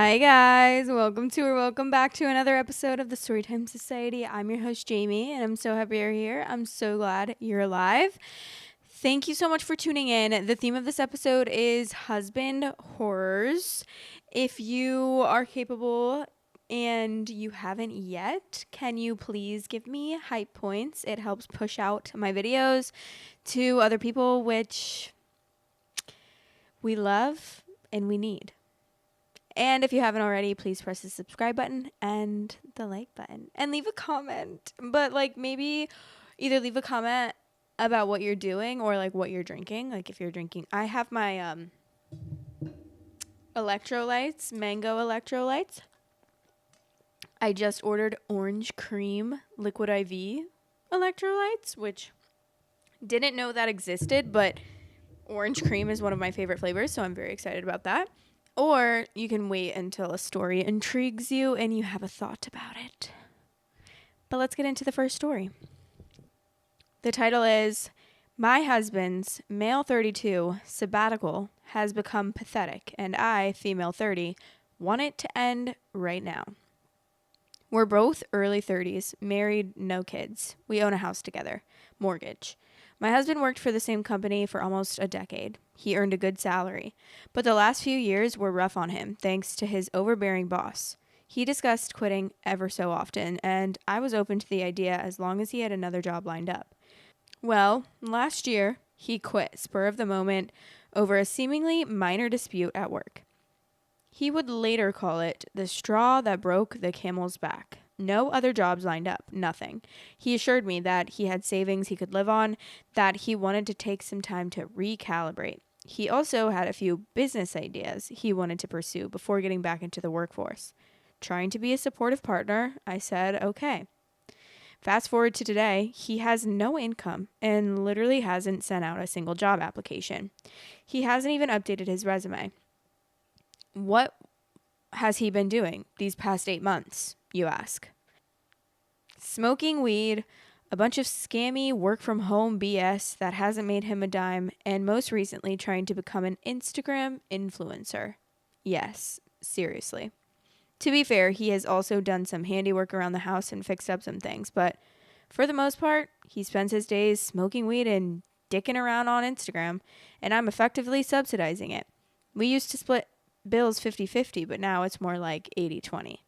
Hi guys, welcome back to another episode of the Storytime Society. I'm your host Jamie, and I'm so happy you're here. I'm so glad you're alive. Thank you so much for tuning in. The theme of this episode is husband horrors. If you are capable and you haven't yet, can you please give me hype points? It helps push out my videos to other people, which we love and we need. And if you haven't already, please press the subscribe button and the like button and leave a comment. But maybe either leave a comment about what you're doing or what you're drinking. Like if you're drinking, I have my electrolytes, mango electrolytes. I just ordered orange cream liquid IV electrolytes, which didn't know that existed, but orange cream is one of my favorite flavors, so I'm very excited about that. Or you can wait until a story intrigues you and you have a thought about it. But let's get into the first story. The title is My Husband's Male 32 Sabbatical Has Become Pathetic, and I, female 30, want it to end right now. We're both early 30s, married, no kids. We own a house together. Mortgage. My husband worked for the same company for almost a decade. He earned a good salary. But the last few years were rough on him, thanks to his overbearing boss. He discussed quitting ever so often, and I was open to the idea as long as he had another job lined up. Well, last year, he quit, spur of the moment, over a seemingly minor dispute at work. He would later call it the straw that broke the camel's back. No other jobs lined up, nothing. He assured me that he had savings he could live on, that he wanted to take some time to recalibrate. He also had a few business ideas he wanted to pursue before getting back into the workforce. Trying to be a supportive partner, I said, okay. Fast forward to today, he has no income and literally hasn't sent out a single job application. He hasn't even updated his resume. What has he been doing these past 8 months, you ask? Smoking weed, a bunch of scammy work-from-home BS that hasn't made him a dime, and most recently trying to become an Instagram influencer. Yes, seriously. To be fair, he has also done some handiwork around the house and fixed up some things, but for the most part, he spends his days smoking weed and dicking around on Instagram, and I'm effectively subsidizing it. We used to split bills 50-50, but now it's more like 80-20.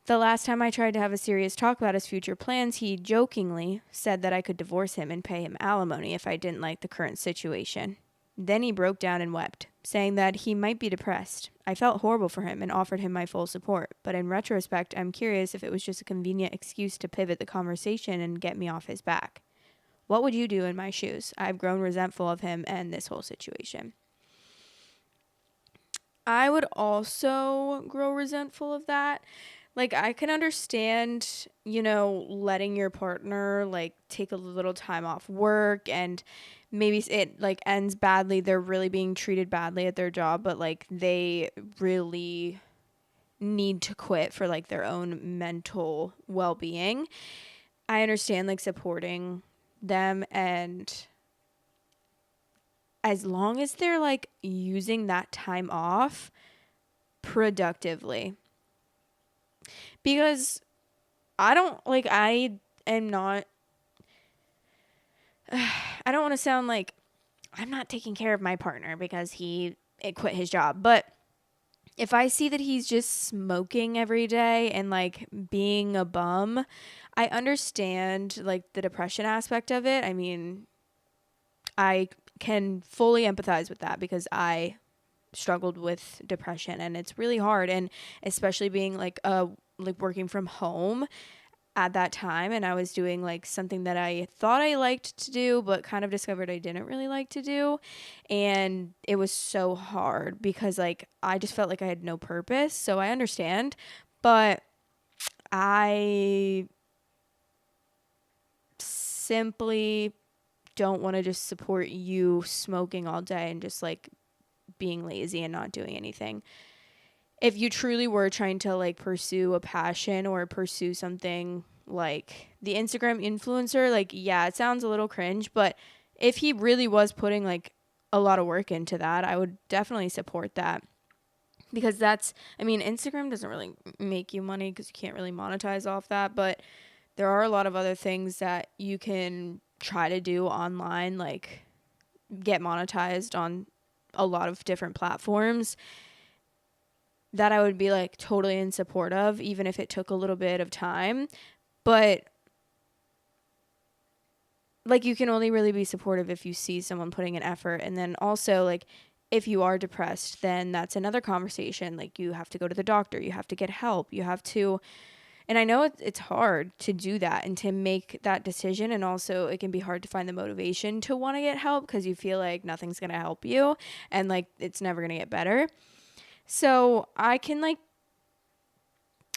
The last time I tried to have a serious talk about his future plans, he jokingly said that I could divorce him and pay him alimony if I didn't like the current situation. Then he broke down and wept, saying that he might be depressed. I felt horrible for him and offered him my full support, but in retrospect, I'm curious if it was just a convenient excuse to pivot the conversation and get me off his back. What would you do in my shoes? I've grown resentful of him and this whole situation. I would also grow resentful of that. I can understand, letting your partner, take a little time off work and maybe it, ends badly. They're really being treated badly at their job, but, they really need to quit for, their own mental well-being. I understand, supporting them, and as long as they're, using that time off productively. Because I am not, I don't want to sound like I'm not taking care of my partner because he quit his job. But if I see that he's just smoking every day and being a bum, I understand the depression aspect of it. I mean, I can fully empathize with that because I struggled with depression and it's really hard, and especially being working from home at that time, and I was doing something that I thought I liked to do but kind of discovered I didn't really like to do, and it was so hard because I just felt like I had no purpose. So I understand, but I simply don't want to just support you smoking all day and just being lazy and not doing anything. If you truly were trying to pursue a passion or pursue something like the Instagram influencer, yeah, it sounds a little cringe, but if he really was putting a lot of work into that, I would definitely support that. because Instagram doesn't really make you money because you can't really monetize off that, but there are a lot of other things that you can try to do online, like get monetized on a lot of different platforms, that I would be like totally in support of, even if it took a little bit of time. But like, you can only really be supportive if you see someone putting an effort. And then also, like, if you are depressed, then that's another conversation. Like, you have to go to the doctor, you have to get help, you have to, and I know it's hard to do that and to make that decision. And also it can be hard to find the motivation to want to get help because you feel like nothing's going to help you and like it's never going to get better. So I can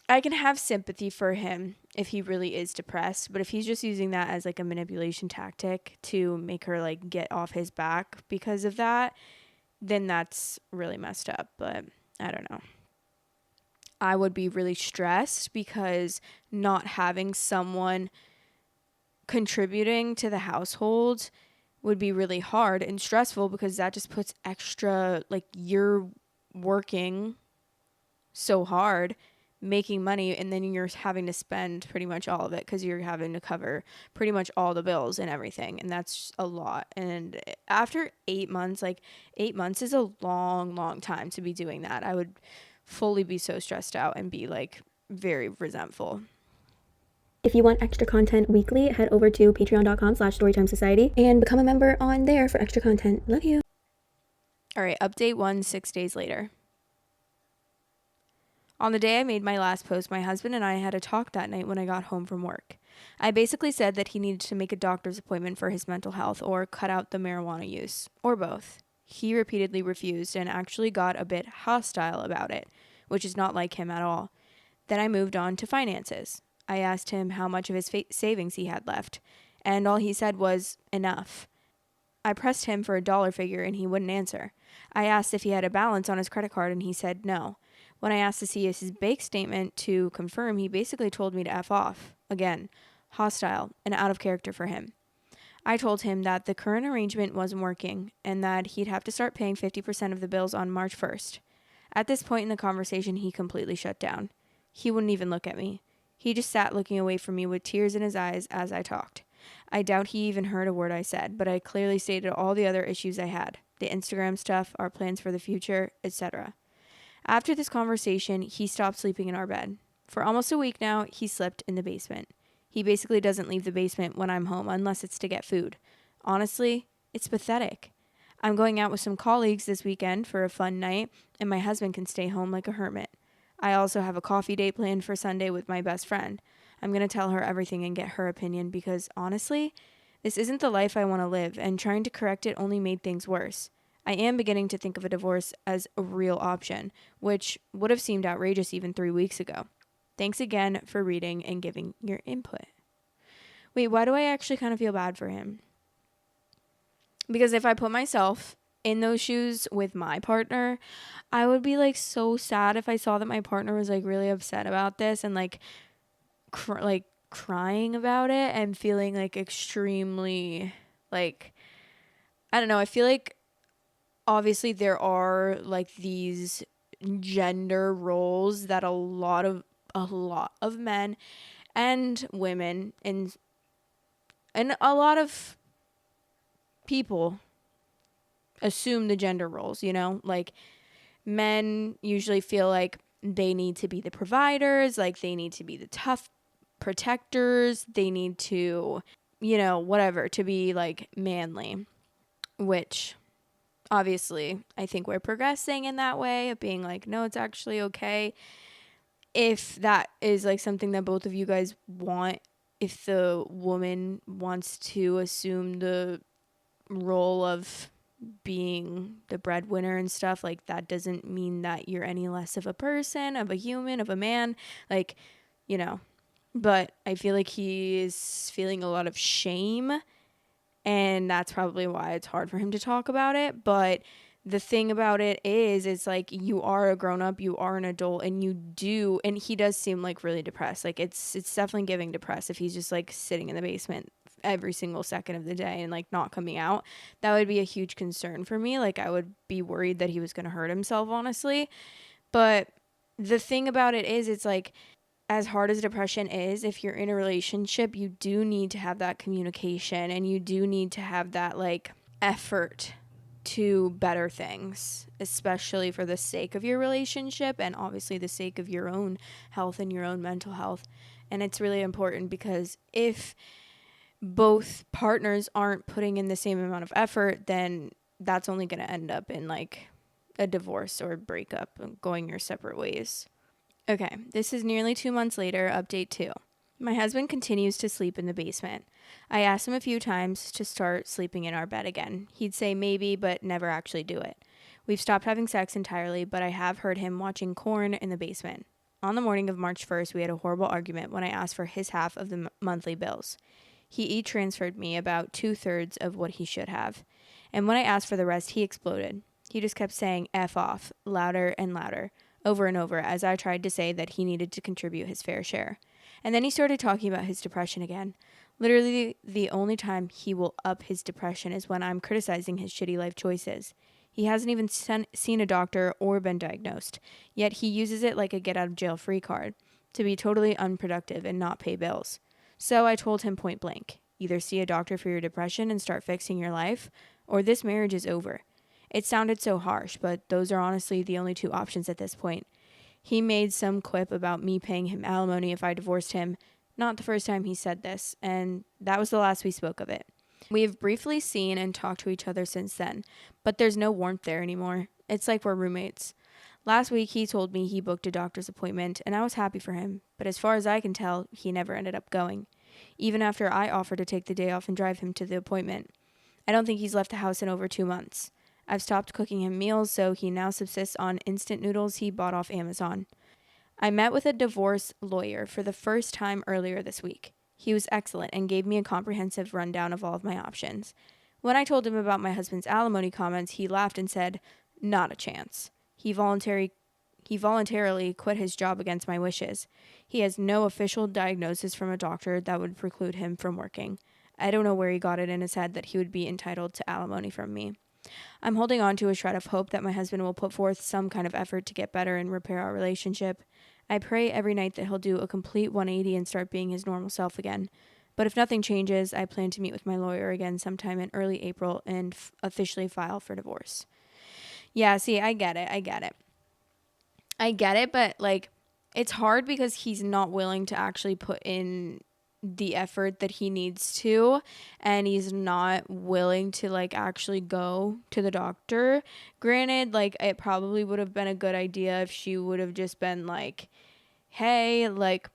have sympathy for him if he really is depressed, but if he's just using that as like a manipulation tactic to make her like get off his back because of that, then that's really messed up. But I don't know. I would be really stressed because not having someone contributing to the household would be really hard and stressful, because that just puts extra, like, you're working so hard making money and then you're having to spend pretty much all of it because you're having to cover pretty much all the bills and everything, and that's a lot. And after 8 months, like 8 months is a long time to be doing that. I would fully be so stressed out and be like very resentful. If you want extra content weekly, head over to patreon.com/storytimesociety and become a member on there for extra content. Love you. All right, update 1, 6 days later. On the day I made my last post, my husband and I had a talk that night when I got home from work. I basically said that he needed to make a doctor's appointment for his mental health or cut out the marijuana use, or both. He repeatedly refused and actually got a bit hostile about it, which is not like him at all. Then I moved on to finances. I asked him how much of his savings he had left, and all he said was, enough. I pressed him for a dollar figure and he wouldn't answer. I asked if he had a balance on his credit card and he said no. When I asked to see his bank statement to confirm, he basically told me to F off. Again, hostile and out of character for him. I told him that the current arrangement wasn't working and that he'd have to start paying 50% of the bills on March 1st. At this point in the conversation, he completely shut down. He wouldn't even look at me. He just sat looking away from me with tears in his eyes as I talked. I doubt he even heard a word I said, but I clearly stated all the other issues I had. The Instagram stuff, our plans for the future, etc. After this conversation, he stopped sleeping in our bed. For almost a week now, he slept in the basement. He basically doesn't leave the basement when I'm home unless it's to get food. Honestly, it's pathetic. I'm going out with some colleagues this weekend for a fun night, and my husband can stay home like a hermit. I also have a coffee date planned for Sunday with my best friend. I'm going to tell her everything and get her opinion because, honestly, this isn't the life I want to live, and trying to correct it only made things worse. I am beginning to think of a divorce as a real option, which would have seemed outrageous even 3 weeks ago. Thanks again for reading and giving your input. Wait, why do I actually kind of feel bad for him? Because if I put myself in those shoes with my partner, I would be like so sad if I saw that my partner was like really upset about this and like crying about it and feeling like extremely, like, I don't know, I feel like obviously there are like these gender roles that a lot of men and women and a lot of people assume the gender roles, you know? Like, men usually feel like they need to be the providers, like they need to be the tough protectors, they need to, you know, whatever, to be like manly, which obviously I think we're progressing in that way of being like, no, it's actually okay if that is like something that both of you guys want. If the woman wants to assume the role of being the breadwinner and stuff, like that doesn't mean that you're any less of a person, of a human, of a man, like, you know. But I feel like he is feeling a lot of shame, and that's probably why it's hard for him to talk about it. But the thing about it is, it's like, you are a grown up, you are an adult, and and he does seem like really depressed. Like it's definitely giving depressed if he's just like sitting in the basement every single second of the day and like not coming out. That would be a huge concern for me. Like I would be worried that he was going to hurt himself, honestly, But the thing about it is, it's like, as hard as depression is, if you're in a relationship, you do need to have that communication, and you do need to have that like effort to better things, especially for the sake of your relationship and obviously the sake of your own health and your own mental health. And it's really important, because if both partners aren't putting in the same amount of effort, then that's only going to end up in like a divorce or breakup and going your separate ways. Okay, this is nearly 2 months later, update 2. My husband continues to sleep in the basement. I asked him a few times to start sleeping in our bed again. He'd say maybe, but never actually do it. We've stopped having sex entirely, but I have heard him watching Corn in the basement. On the morning of March 1st, we had a horrible argument when I asked for his half of the monthly bills. He e-transferred me about 2/3 of what he should have. And when I asked for the rest, he exploded. He just kept saying F off, louder and louder, over and over, as I tried to say that he needed to contribute his fair share. And then he started talking about his depression again. Literally, the only time he will up his depression is when I'm criticizing his shitty life choices. He hasn't even seen a doctor or been diagnosed, yet he uses it like a get-out-of-jail-free card to be totally unproductive and not pay bills. So I told him point blank, either see a doctor for your depression and start fixing your life, or this marriage is over. It sounded so harsh, but those are honestly the only two options at this point. He made some quip about me paying him alimony if I divorced him. Not the first time he said this, and that was the last we spoke of it. We have briefly seen and talked to each other since then, but there's no warmth there anymore. It's like we're roommates. Last week he told me he booked a doctor's appointment, and I was happy for him, but as far as I can tell, he never ended up going, even after I offered to take the day off and drive him to the appointment. I don't think he's left the house in over 2 months. I've stopped cooking him meals, so he now subsists on instant noodles he bought off Amazon. I met with a divorce lawyer for the first time earlier this week. He was excellent and gave me a comprehensive rundown of all of my options. When I told him about my husband's alimony comments, he laughed and said, "Not a chance." He voluntarily quit his job against my wishes. He has no official diagnosis from a doctor that would preclude him from working. I don't know where he got it in his head that he would be entitled to alimony from me. I'm holding on to a shred of hope that my husband will put forth some kind of effort to get better and repair our relationship. I pray every night that he'll do a complete 180 and start being his normal self again. But if nothing changes, I plan to meet with my lawyer again sometime in early April and officially file for divorce. Yeah, see, I get it, but like, it's hard because he's not willing to actually put in the effort that he needs to, and he's not willing to like actually go to the doctor. Granted, like, it probably would have been a good idea if she would have just been like, hey, like,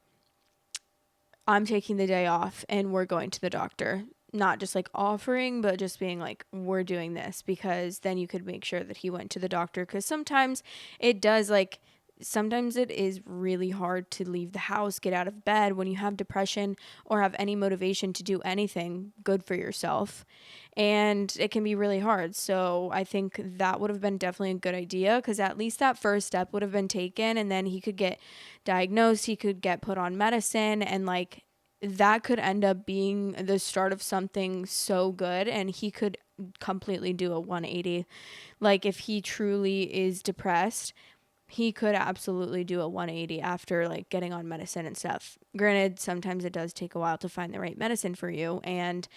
I'm taking the day off and we're going to the doctor. Not just like offering, but just being like, we're doing this, because then you could make sure that he went to the doctor. Because sometimes it is really hard to leave the house, get out of bed when you have depression or have any motivation to do anything good for yourself. And it can be really hard. So I think that would have been definitely a good idea, because at least that first step would have been taken, and then he could get diagnosed, he could get put on medicine, and like, that could end up being the start of something so good, and he could completely do a 180. Like, if he truly is depressed, he could absolutely do a 180 after like getting on medicine and stuff. Granted, sometimes it does take a while to find the right medicine for you and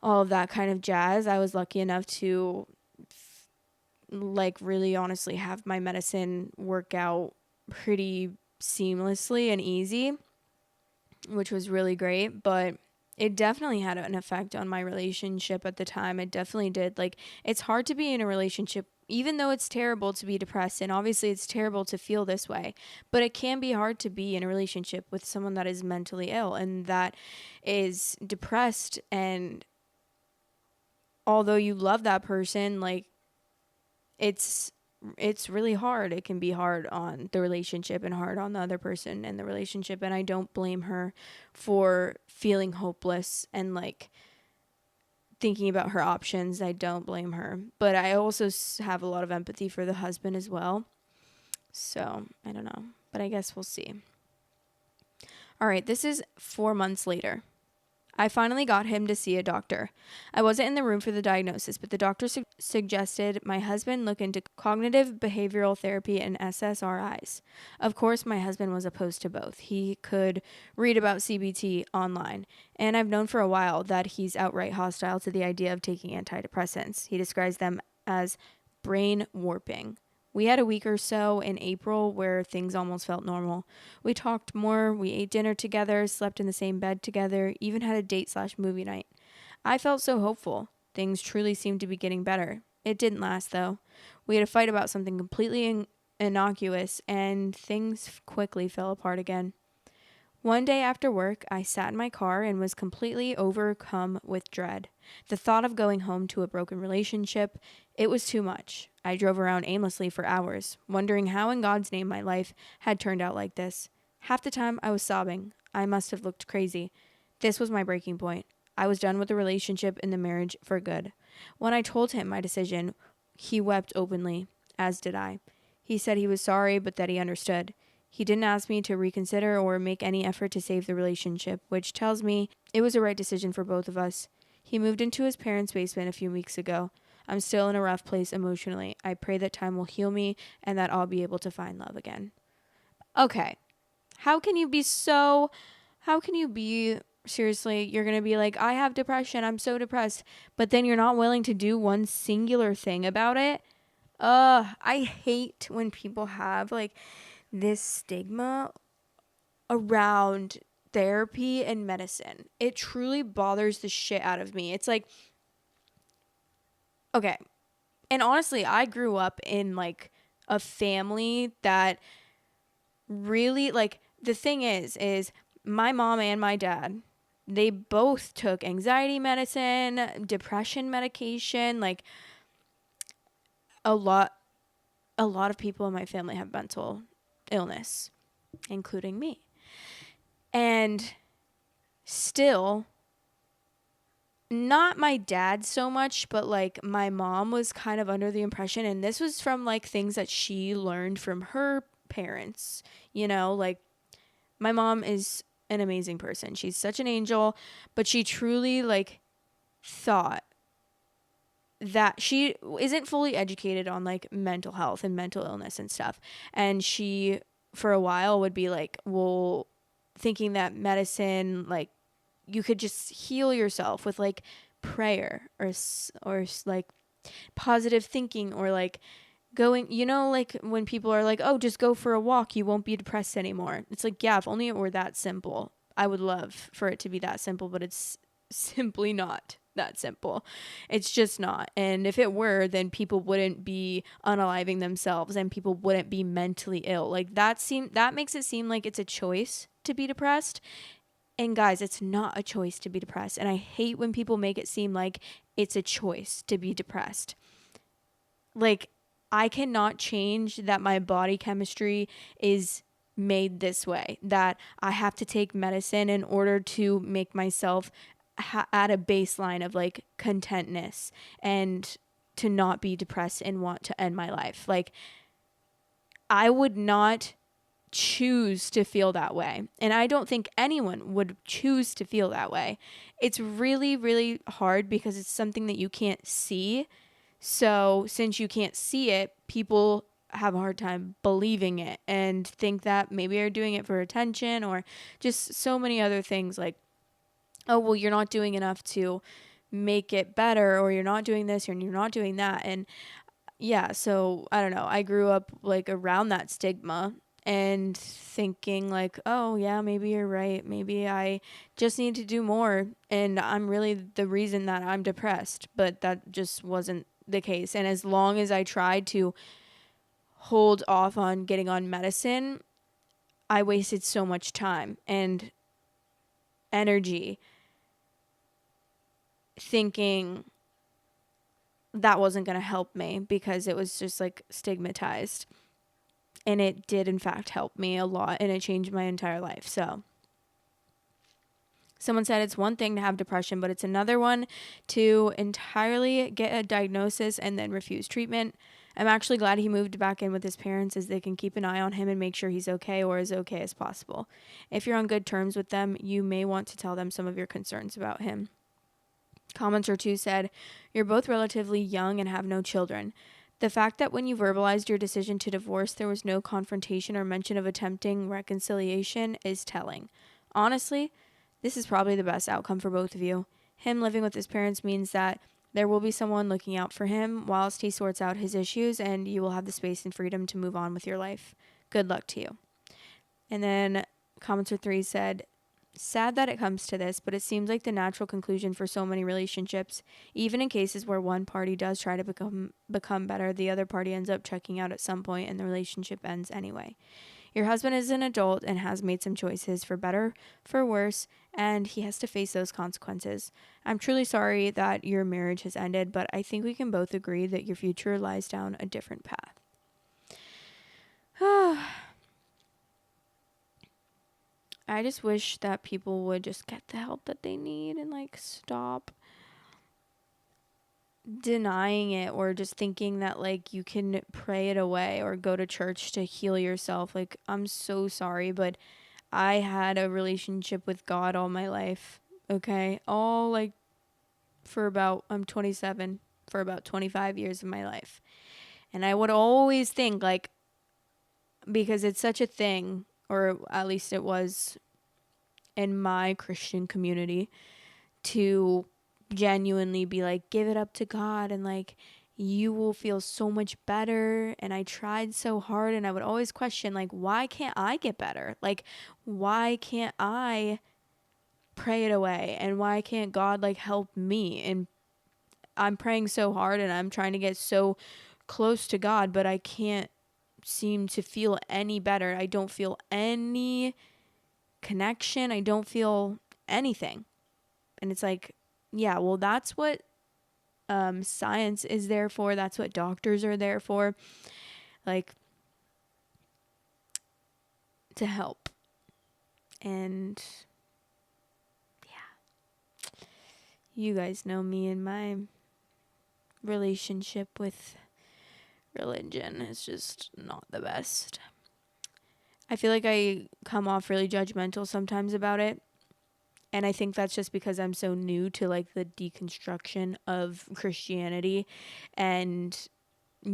all of that kind of jazz. I was lucky enough to like really honestly have my medicine work out pretty seamlessly and easy, which was really great, but it definitely had an effect on my relationship at the time. It definitely did. Like, it's hard to be in a relationship, even though it's terrible to be depressed, and obviously it's terrible to feel this way, but it can be hard to be in a relationship with someone that is mentally ill and that is depressed. And although you love that person, like, it's really hard. It can be hard on the relationship and hard on the other person in the relationship. And I don't blame her for feeling hopeless and like thinking about her options. I don't blame her. But I also have a lot of empathy for the husband as well. So I don't know, but I guess we'll see. All right, this is 4 months later. I finally got him to see a doctor. I wasn't in the room for the diagnosis, but the doctor suggested my husband look into cognitive behavioral therapy and SSRIs. Of course, my husband was opposed to both. He could read about CBT online, and I've known for a while that he's outright hostile to the idea of taking antidepressants. He describes them as brain warping. We had a week or so in April where things almost felt normal. We talked more, we ate dinner together, slept in the same bed together, even had a date/movie night. I felt so hopeful. Things truly seemed to be getting better. It didn't last, though. We had a fight about something completely innocuous, and things quickly fell apart again. One day after work, I sat in my car and was completely overcome with dread. The thought of going home to a broken relationship, it was too much. I drove around aimlessly for hours, wondering how in God's name my life had turned out like this. Half the time I was sobbing. I must have looked crazy. This was my breaking point. I was done with the relationship and the marriage for good. When I told him my decision, he wept openly, as did I. He said he was sorry, but that he understood. He didn't ask me to reconsider or make any effort to save the relationship, which tells me it was the right decision for both of us. He moved into his parents' basement a few weeks ago. I'm still in a rough place emotionally. I pray that time will heal me and that I'll be able to find love again. Okay. How can you be seriously, you're going to be like, I have depression, I'm so depressed, but then you're not willing to do one singular thing about it? I hate when people have like this stigma around therapy and medicine. It truly bothers the shit out of me. It's like, okay. And honestly, I grew up in like a family that really like, the thing is my mom and my dad, they both took anxiety medicine, depression medication. Like a lot of people in my family have mental illness, including me. And still, not my dad so much, but like my mom was kind of under the impression, and this was from like things that she learned from her parents, like my mom is an amazing person. She's such an angel, but she truly like thought that she isn't fully educated on like mental health and mental illness and stuff. And she, for a while, would be like, well, thinking that medicine, like, you could just heal yourself with like prayer or like positive thinking, or like going, like when people are like, oh, just go for a walk, you won't be depressed anymore. It's like, yeah, if only it were that simple. I would love for it to be that simple, but it's simply not that simple. It's just not. And if it were, then people wouldn't be unaliving themselves and people wouldn't be mentally ill. Like that makes it seem like it's a choice to be depressed. And guys, it's not a choice to be depressed. And I hate when people make it seem like it's a choice to be depressed. Like, I cannot change that my body chemistry is made this way, that I have to take medicine in order to make myself at a baseline of like contentness and to not be depressed and want to end my life. Like, I would not choose to feel that way. And I don't think anyone would choose to feel that way. It's really, really hard because it's something that you can't see. So since you can't see it, people have a hard time believing it and think that maybe you're doing it for attention or just so many other things like, oh, well, you're not doing enough to make it better, or you're not doing this, or you're not doing that. And yeah, so I don't know. I grew up like around that stigma and thinking like, oh yeah, maybe you're right. Maybe I just need to do more. And I'm really the reason that I'm depressed. But that just wasn't the case. And as long as I tried to hold off on getting on medicine, I wasted so much time and energy thinking that wasn't going to help me because it was just like stigmatized. And it did in fact help me a lot, and it changed my entire life. So someone said it's one thing to have depression, but it's another one to entirely get a diagnosis and then refuse treatment. I'm actually glad he moved back in with his parents, as they can keep an eye on him and make sure he's okay, or as okay as possible. If you're on good terms with them, you may want to tell them some of your concerns about him. Commenter 2 said, "You're both relatively young and have no children. The fact that when you verbalized your decision to divorce, there was no confrontation or mention of attempting reconciliation is telling. Honestly, this is probably the best outcome for both of you. Him living with his parents means that there will be someone looking out for him whilst he sorts out his issues, and you will have the space and freedom to move on with your life. Good luck to you." And then commenter 3 said, "Sad that it comes to this, but it seems like the natural conclusion for so many relationships. Even in cases where one party does try to become better, the other party ends up checking out at some point and the relationship ends anyway. Your husband is an adult and has made some choices, for better, for worse, and he has to face those consequences. I'm truly sorry that your marriage has ended, but I think we can both agree that your future lies down a different path." I just wish that people would just get the help that they need and like stop denying it, or just thinking that like you can pray it away or go to church to heal yourself. Like, I'm so sorry, but I had a relationship with God all my life. Okay? All like I'm 27, for about 25 years of my life. And I would always think, like, because it's such a thing, or at least it was in my Christian community, to genuinely be like, give it up to God and like you will feel so much better. And I tried so hard, and I would always question, like, why can't I get better? Like, why can't I pray it away? And why can't God like help me? And I'm praying so hard and I'm trying to get so close to God, but I can't seem to feel any better. I don't feel any connection. I don't feel anything. And it's like, yeah, well, that's what science is there for. That's what doctors are there for. Like, to help. And yeah, you guys know me and my relationship with religion is just not the best. I feel like I come off really judgmental sometimes about it. And I think that's just because I'm so new to like the deconstruction of Christianity and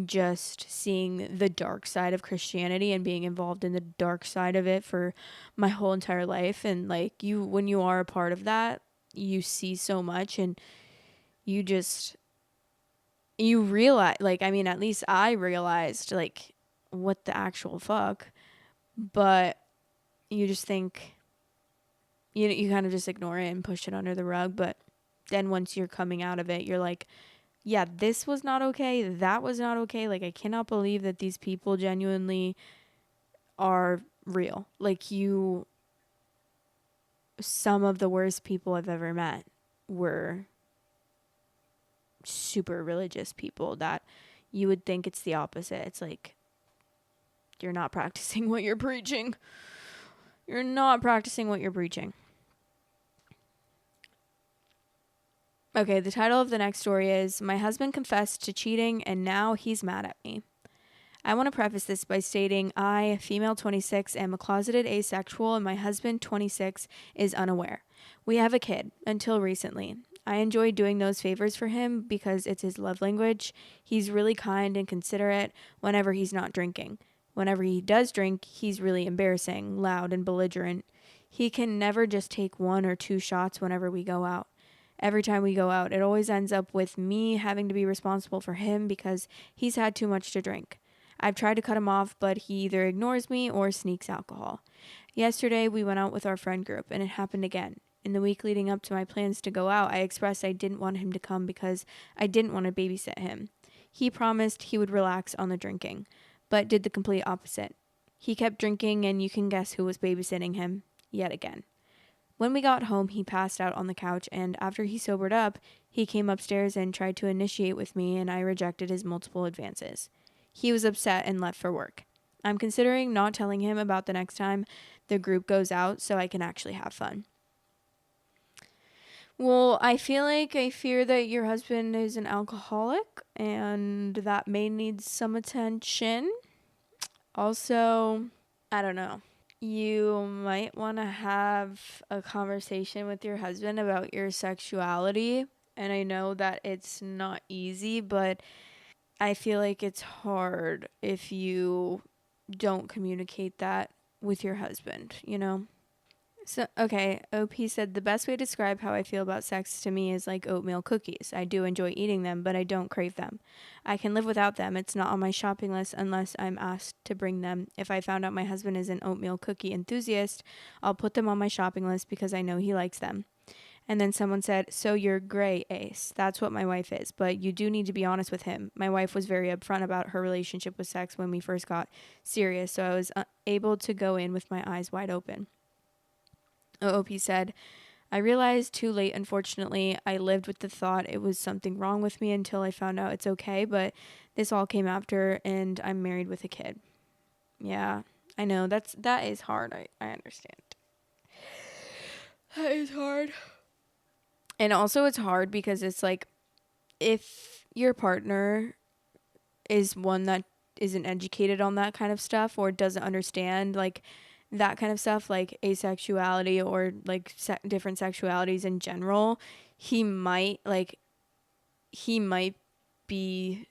just seeing the dark side of Christianity and being involved in the dark side of it for my whole entire life. And like, when you are a part of that, you see so much, and you realize, like, I mean, at least I realized like what the actual fuck, but you just think, you kind of just ignore it and push it under the rug. But then once you're coming out of it, you're like, yeah, this was not okay. That was not okay. Like, I cannot believe that these people genuinely are real. Like, some of the worst people I've ever met were super religious people that you would think it's the opposite. It's like, you're not practicing what you're preaching. You're not practicing what you're preaching. Okay, the title of the next story is, "My husband confessed to cheating and now he's mad at me." I want to preface this by stating I, female 26, am a closeted asexual, and my husband, 26, is unaware. We have a kid, until recently. I enjoy doing those favors for him because it's his love language. He's really kind and considerate whenever he's not drinking. Whenever he does drink, he's really embarrassing, loud, and belligerent. He can never just take 1 or 2 shots whenever we go out. Every time we go out, it always ends up with me having to be responsible for him because he's had too much to drink. I've tried to cut him off, but he either ignores me or sneaks alcohol. Yesterday, we went out with our friend group, and it happened again. In the week leading up to my plans to go out, I expressed I didn't want him to come because I didn't want to babysit him. He promised he would relax on the drinking, but did the complete opposite. He kept drinking, and you can guess who was babysitting him, yet again. When we got home, he passed out on the couch, and after he sobered up, he came upstairs and tried to initiate with me, and I rejected his multiple advances. He was upset and left for work. I'm considering not telling him about the next time the group goes out so I can actually have fun. Well, I fear that your husband is an alcoholic and that may need some attention. Also, I don't know. You might want to have a conversation with your husband about your sexuality. And I know that it's not easy, but I feel like it's hard if you don't communicate that with your husband, you know? So, okay, OP said the best way to describe how I feel about sex to me is like oatmeal cookies. I do enjoy eating them, but I don't crave them. I can live without them. It's not on my shopping list unless I'm asked to bring them. If I found out my husband is an oatmeal cookie enthusiast, I'll put them on my shopping list because I know he likes them. And then someone said, so you're gray, Ace. That's what my wife is, but you do need to be honest with him. My wife was very upfront about her relationship with sex when we first got serious, so I was able to go in with my eyes wide open. OOP said, I realized too late, unfortunately. I lived with the thought it was something wrong with me until I found out it's okay, but this all came after, and I'm married with a kid. Yeah, I know. That is hard. I understand. That is hard. And also it's hard because it's like if your partner is one that isn't educated on that kind of stuff or doesn't understand like that kind of stuff, like asexuality or like different sexualities in general, he might be,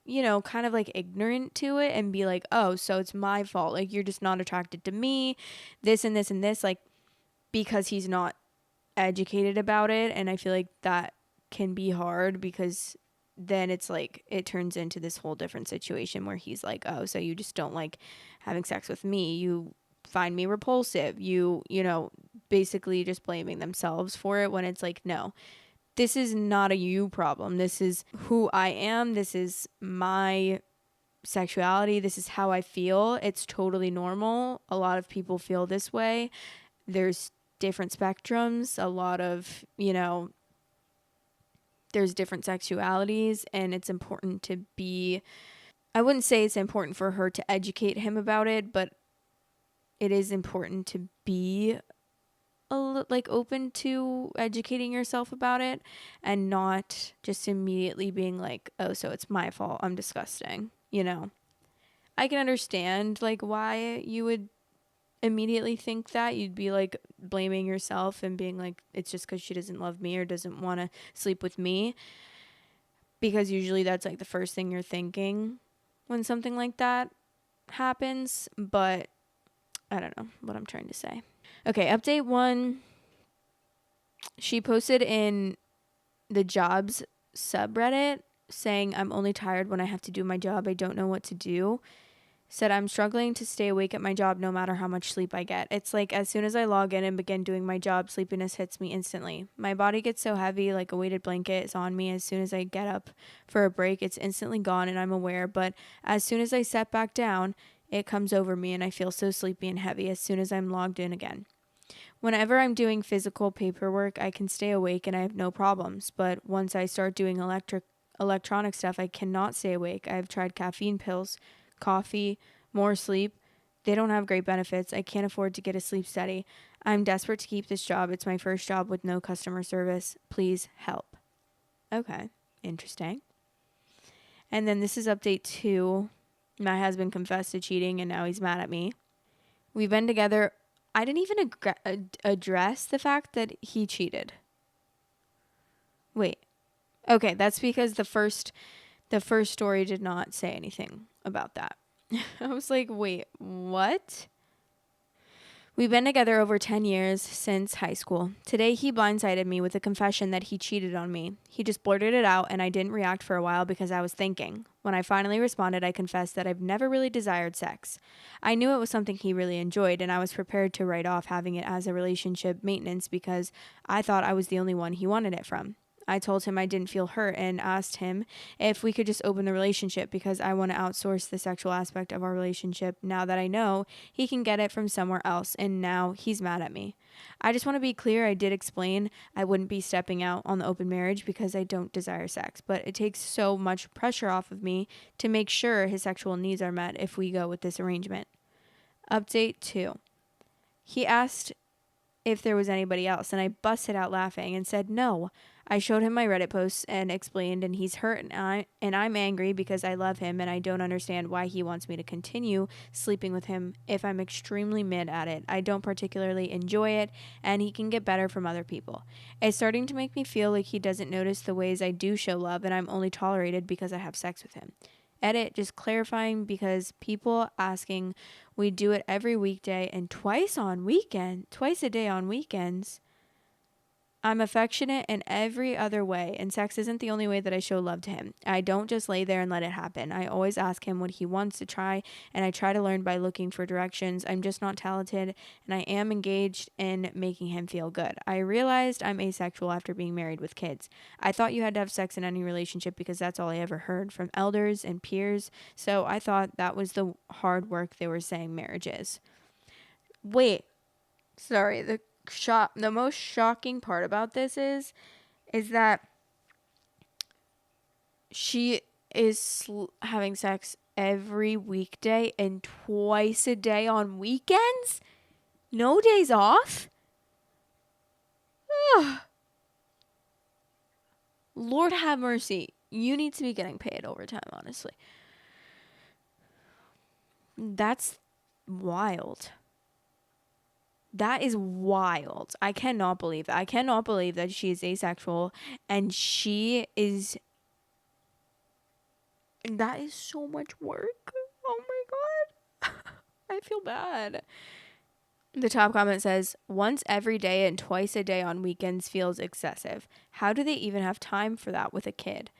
you know, kind of like ignorant to it and be like, oh, so it's my fault, like you're just not attracted to me, this and this and this, like because he's not educated about it. And I feel like that can be hard because then it's like it turns into this whole different situation where he's like, oh, so you just don't like having sex with me, you find me repulsive, you know, basically just blaming themselves for it when it's like, no, this is not a you problem, this is who I am, this is my sexuality, this is how I feel, it's totally normal, a lot of people feel this way, there's different spectrums, a lot of, you know, there's different sexualities, and it's important to be, I wouldn't say it's important for her to educate him about it, but it is important to be like open to educating yourself about it and not just immediately being like, oh, so it's my fault, I'm disgusting, you know. I can understand like why you would immediately think that. You'd be like blaming yourself and being like, it's just because she doesn't love me or doesn't want to sleep with me, because usually that's like the first thing you're thinking when something like that happens. But I don't know what I'm trying to say. Okay, update 1. She posted in the jobs subreddit saying, I'm only tired when I have to do my job, I don't know what to do. Said, I'm struggling to stay awake at my job no matter how much sleep I get. It's like as soon as I log in and begin doing my job, sleepiness hits me instantly. My body gets so heavy, like a weighted blanket is on me. As soon as I get up for a break, it's instantly gone and I'm aware. But as soon as I set back down, it comes over me and I feel so sleepy and heavy as soon as I'm logged in again. Whenever I'm doing physical paperwork, I can stay awake and I have no problems. But once I start doing electronic stuff, I cannot stay awake. I've tried caffeine pills, coffee, more sleep. They don't have great benefits. I can't afford to get a sleep study. I'm desperate to keep this job. It's my first job with no customer service. Please help. Okay, interesting. And then this is update 2. My husband confessed to cheating and now he's mad at me. We've been together. I didn't even address the fact that he cheated. Wait. Okay, that's because the first story did not say anything about that. I was like, wait, what? We've been together over 10 years since high school. Today, he blindsided me with a confession that he cheated on me. He just blurted it out, and I didn't react for a while because I was thinking. When I finally responded, I confessed that I've never really desired sex. I knew it was something he really enjoyed, and I was prepared to write off having it as a relationship maintenance because I thought I was the only one he wanted it from. I told him I didn't feel hurt and asked him if we could just open the relationship because I want to outsource the sexual aspect of our relationship now that I know he can get it from somewhere else, and now he's mad at me. I just want to be clear, I did explain I wouldn't be stepping out on the open marriage because I don't desire sex, but it takes so much pressure off of me to make sure his sexual needs are met if we go with this arrangement. Update 2. He asked if there was anybody else, and I busted out laughing and said no. I showed him my Reddit posts and explained, and he's hurt, and I'm angry because I love him and I don't understand why he wants me to continue sleeping with him if I'm extremely mid at it. I don't particularly enjoy it, and he can get better from other people. It's starting to make me feel like he doesn't notice the ways I do show love, and I'm only tolerated because I have sex with him. Edit, just clarifying because people asking, we do it every weekday and twice a day on weekends. I'm affectionate in every other way, and sex isn't the only way that I show love to him. I don't just lay there and let it happen. I always ask him what he wants to try, and I try to learn by looking for directions. I'm just not talented, and I am engaged in making him feel good. I realized I'm asexual after being married with kids. I thought you had to have sex in any relationship because that's all I ever heard from elders and peers, so I thought that was the hard work they were saying marriage is. Wait, sorry, the most shocking part about this is that she is having sex every weekday and twice a day on weekends? No days off? Ugh. Lord have mercy. You need to be getting paid overtime, honestly. That's wild. That is wild. I cannot believe that. I cannot believe that she is asexual and she is. That is so much work. Oh my God. I feel bad. The top comment says, once every day and twice a day on weekends feels excessive. How do they even have time for that with a kid?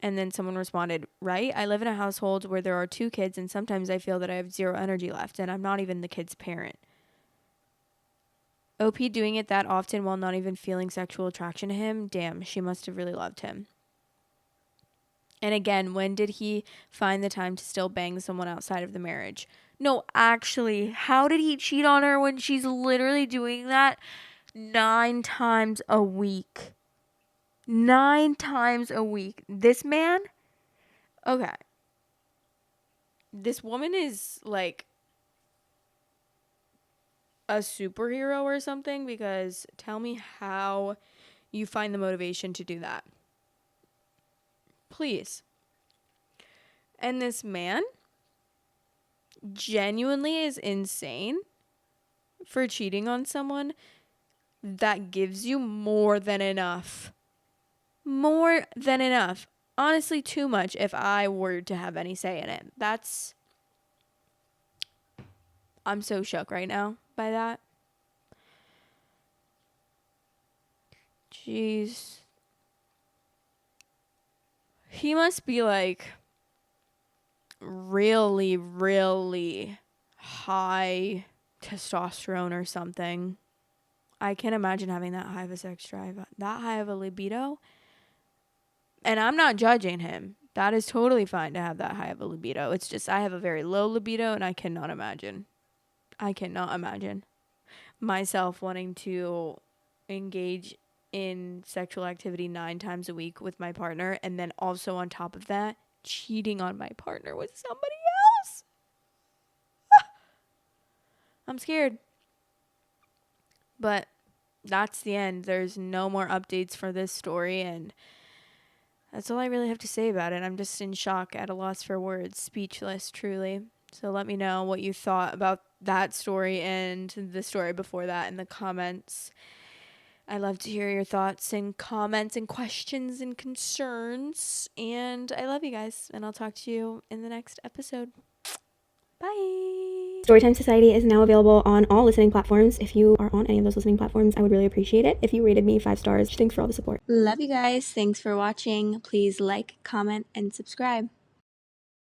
And then someone responded, right? I live in a household where there are 2 kids and sometimes I feel that I have 0 energy left and I'm not even the kid's parent. OP doing it that often while not even feeling sexual attraction to him? Damn, she must have really loved him. And again, when did he find the time to still bang someone outside of the marriage? No, actually, how did he cheat on her when she's literally doing that 9 times a week? 9 times a week. This man? Okay. This woman is like a superhero or something, because tell me how you find the motivation to do that. Please. And this man genuinely is insane for cheating on someone that gives you more than enough. More than enough. Honestly, too much if I were to have any say in it. I'm so shook right now by that. Jeez. He must be like really, really high testosterone or something. I can't imagine having that high of a sex drive, that high of a libido. And I'm not judging him. That is totally fine to have that high of a libido. It's just I have a very low libido and I cannot imagine myself wanting to engage in sexual activity 9 times a week with my partner, and then also on top of that, cheating on my partner with somebody else. I'm scared. But that's the end. There's no more updates for this story, and that's all I really have to say about it. I'm just in shock, at a loss for words, speechless, truly. So let me know what you thought about that story and the story before that in the comments. I love to hear your thoughts and comments and questions and concerns. And I love you guys. And I'll talk to you in the next episode. Bye. Storytime Society is now available on all listening platforms. If you are on any of those listening platforms, I would really appreciate it if you rated me 5 stars. Thanks for all the support. Love you guys. Thanks for watching. Please like, comment, and subscribe.